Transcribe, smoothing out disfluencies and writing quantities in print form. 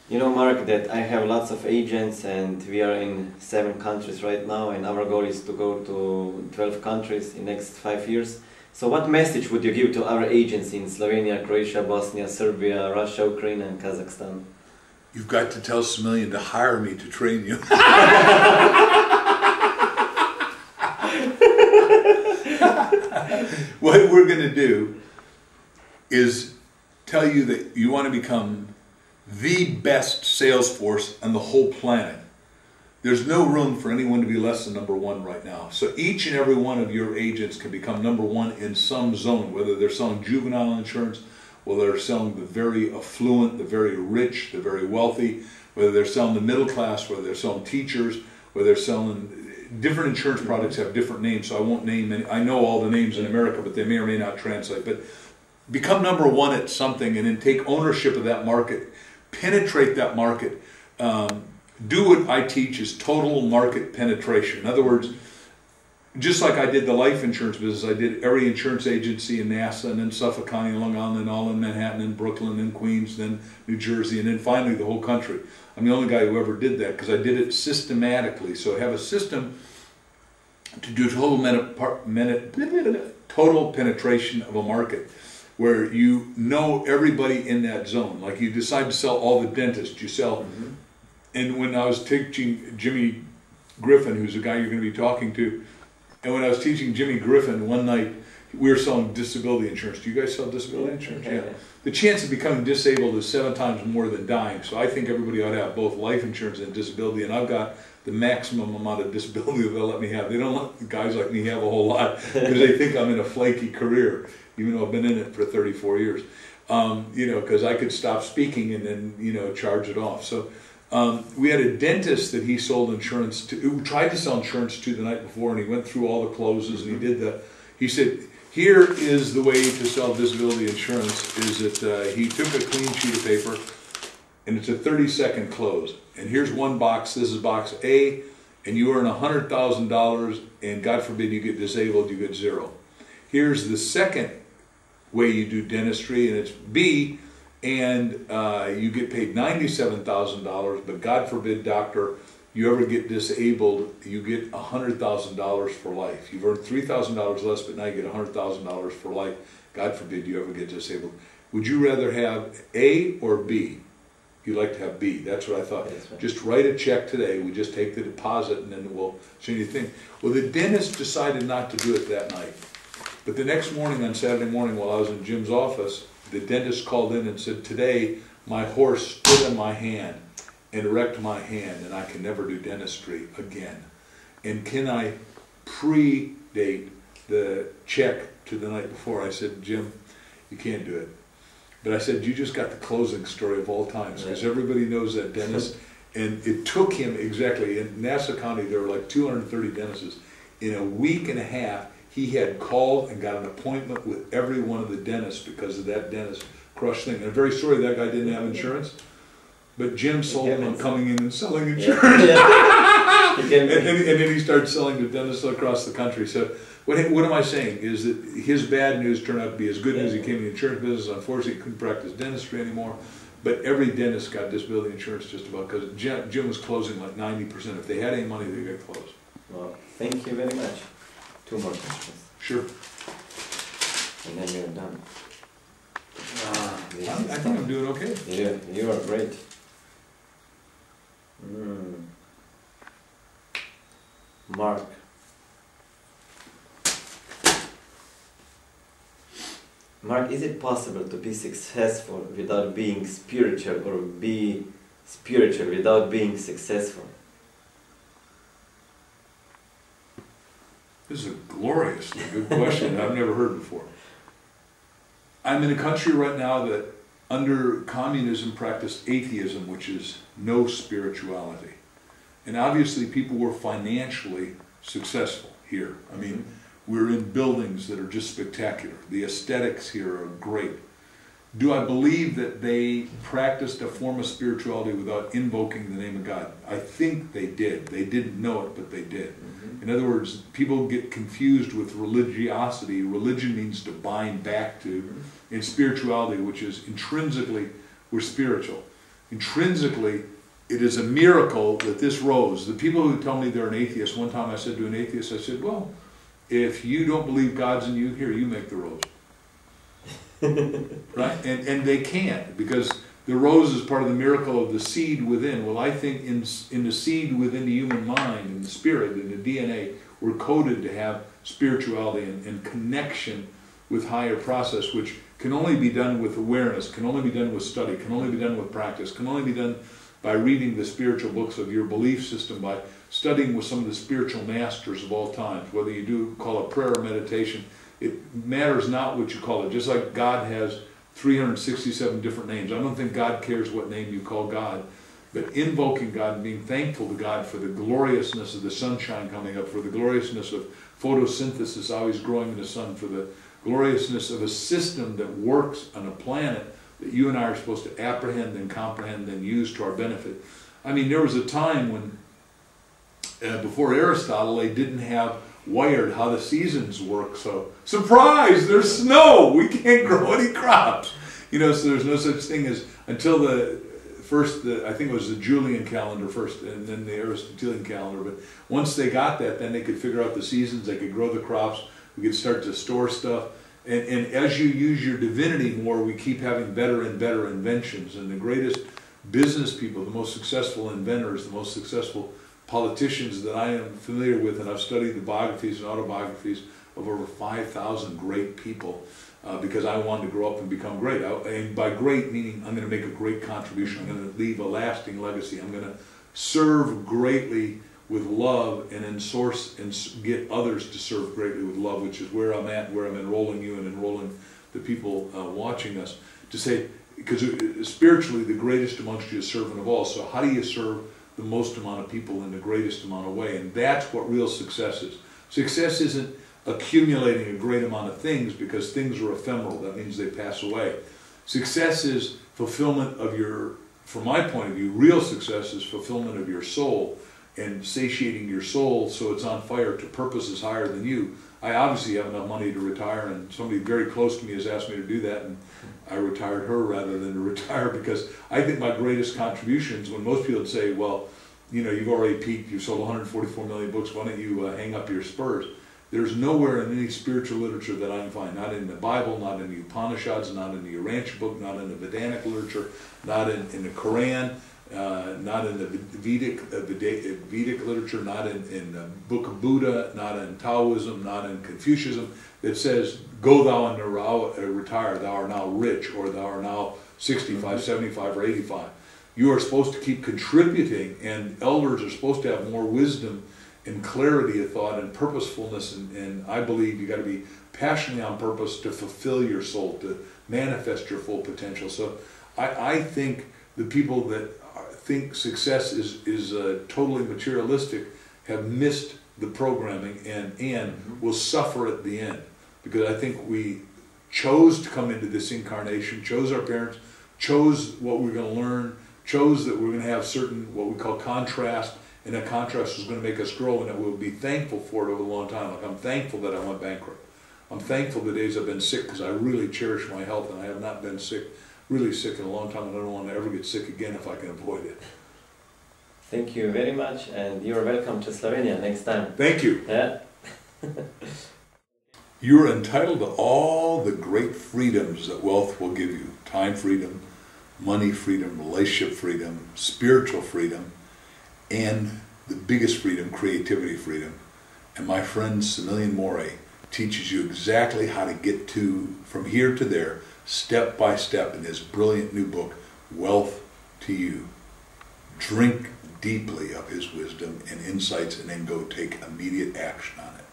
You know, Mark, that I have lots of agents and we are in 7 countries right now, and our goal is to go to 12 countries in the next 5 years. So what message would you give to our agents in Slovenia, Croatia, Bosnia, Serbia, Russia, Ukraine and Kazakhstan? You've got to tell Smiljan to hire me to train you. What we're going to do is tell you that you want to become the best sales force on the whole planet. There's no room for anyone to be less than #1 right now. So each and every one of your agents can become #1 in some zone, whether they're selling juvenile insurance, whether they're selling the very affluent, the very rich, the very wealthy, whether they're selling the middle class, whether they're selling teachers, whether they're selling different insurance products have different names, so I won't name any. I know all the names in America, but they may or may not translate. But become #1 at something and then take ownership of that market, penetrate that market. Do what I teach is total market penetration. In other words, just like I did the life insurance business, I did every insurance agency in Nassau, and then Suffolk County, and Long Island, and all in Manhattan, and Brooklyn, and Queens, then New Jersey, and then finally the whole country. I'm the only guy who ever did that because I did it systematically. So I have a system to do total penetration of a market where you know everybody in that zone. Like you decide to sell all the dentists, you sell. And when I was teaching Jimmy Griffin, who's the guy you're going to be talking to, and when I was teaching Jimmy Griffin one night, we were selling disability insurance. Do you guys sell disability insurance? Yeah. The chance of becoming disabled is 7 times more than dying. So I think everybody ought to have both life insurance and disability. And I've got the maximum amount of disability they'll let me have. They don't let guys like me have a whole lot because they think I'm in a flaky career, even though I've been in it for 34 years. You know, because I could stop speaking and then, you know, charge it off. So we had a dentist that he sold insurance to, who tried to sell insurance to the night before, and he went through all the closes and he said, here is the way to sell disability insurance, is that he took a clean sheet of paper, and it's a 30-second close. And here's one box, this is box A, and you earn $100,000, and God forbid you get disabled, you get 0. Here's the second way you do dentistry, and it's B, and you get paid $97,000, but God forbid, doctor, you ever get disabled, you get $100,000 for life. You've earned $3,000 less, but now you get $100,000 for life. God forbid you ever get disabled. Would you rather have A or B? You like to have B. That's what I thought. Right. Just write a check today. We just take the deposit and then we'll send you the thing. Well, the dentist decided not to do it that night. But the next morning, on Saturday morning, while I was in Jim's office, the dentist called in and said, today my horse stood on my hand and wrecked my hand, and I can never do dentistry again. And can I predate the check to the night before? I said, Jim, you can't do it. But I said, you just got the closing story of all times, because everybody knows that dentist. And it took him exactly, in Nassau County there were like 230 dentists. In a week and a half, he had called and got an appointment with every one of the dentists because of that dentist crush thing. And I'm very sorry that guy didn't have insurance. But Jim sold him on coming in and selling insurance. and then he started selling to dentists across the country. So what am I saying is that his bad news turned out to be as good news. He came in the insurance business. Unfortunately, he couldn't practice dentistry anymore. But every dentist got disability insurance just about, because Jim was closing like 90%. If they had any money, they got closed. Well, thank you very much. 2 more questions. Sure. And then you're done. I think I'm doing okay. Yeah, you are great. Mark. Mark, is it possible to be successful without being spiritual, or be spiritual without being successful? This is a gloriously good question I've never heard before. I'm in a country right now that under communism practiced atheism, which is no spirituality. And obviously people were financially successful here. I mean, we're in buildings that are just spectacular. The aesthetics here are great. Do I believe that they practiced a form of spirituality without invoking the name of God? I think they did. They didn't know it, but they did. In other words, people get confused with religiosity. Religion means to bind back to, and spirituality, which is intrinsically, we're spiritual. intrinsically, it is a miracle that this rose. The people who tell me they're an atheist, one time I said to an atheist, I said, well, if you don't believe God's in you, here, you make the rose. Right? And they can't, because the rose is part of the miracle of the seed within. Well, I think in the seed within the human mind, in the spirit, in the DNA, we're coded to have spirituality and connection with higher process, which can only be done with awareness, can only be done with study, can only be done with practice, can only be done by reading the spiritual books of your belief system, by studying with some of the spiritual masters of all times, whether you do call it prayer or meditation. It matters not what you call it. Just like God has 367 different names. I don't think God cares what name you call God, but invoking God and being thankful to God for the gloriousness of the sunshine coming up, for the gloriousness of photosynthesis always growing in the sun, for the gloriousness of a system that works on a planet that you and I are supposed to apprehend and comprehend and use to our benefit. I mean, there was a time when, before Aristotle, they didn't have wired how the seasons work. So, surprise, there's snow. We can't grow any crops. You know, so there's no such thing as, until the first, I think it was the Julian calendar first, and then the Aristotelian calendar. But once they got that, then they could figure out the seasons, they could grow the crops, we could start to store stuff. And as you use your divinity more, we keep having better and better inventions. And the greatest business people, the most successful inventors, the most successful politicians that I am familiar with, and I've studied the biographies and autobiographies of over 5,000 great people, because I wanted to grow up and become great. And by great, meaning I'm going to make a great contribution. I'm going to leave a lasting legacy. I'm going to serve greatly with love, and then source and get others to serve greatly with love, which is where I'm at, where I'm enrolling you and enrolling the people watching us. To say, because spiritually the greatest amongst you is servant of all. So how do you serve the most amount of people in the greatest amount of way? And that's what real success is. Success isn't accumulating a great amount of things, because things are ephemeral. That means they pass away. Success is fulfillment of your, from my point of view, real success is fulfillment of your soul, and satiating your soul so it's on fire to purposes higher than you. I obviously have enough money to retire, and somebody very close to me has asked me to do that, and I retired her rather than to retire, because I think my greatest contributions, when most people would say, well, you know, you've already peaked, you've sold 144 million books, why don't you hang up your spurs? There's nowhere in any spiritual literature that I can find, not in the Bible, not in the Upanishads, not in the Urantia book, not in the Vedanic literature, not in the Quran, not in the Vedic literature, not in the Book of Buddha, not in Taoism, not in Confucianism, that says, go thou and retire, thou art now rich, or thou art now 65, 75, or 85. You are supposed to keep contributing, and elders are supposed to have more wisdom and clarity of thought and purposefulness, and I believe you got to be passionately on purpose to fulfill your soul, to manifest your full potential. So I think the people that think success is totally materialistic have missed the programming, and will suffer at the end, because I think we chose to come into this incarnation, chose our parents, chose what we're going to learn, chose that we're going to have certain what we call contrast, and that contrast is going to make us grow, and that we'll be thankful for it over a long time. Like, I'm thankful that I went bankrupt. I'm thankful the days I've been sick, because I really cherish my health, and I have not been sick, really sick in a long time, and I don't want to ever get sick again if I can avoid it. Thank you very much, and you're welcome to Slovenia next time. Thank you. Yeah. You're entitled to all the great freedoms that wealth will give you. Time freedom, money freedom, relationship freedom, spiritual freedom, and the biggest freedom, creativity freedom. And my friend S.Mori teaches you exactly how to get from here to there, step by step, in his brilliant new book, Wealth to You. Drink deeply of his wisdom and insights, and then go take immediate action on it.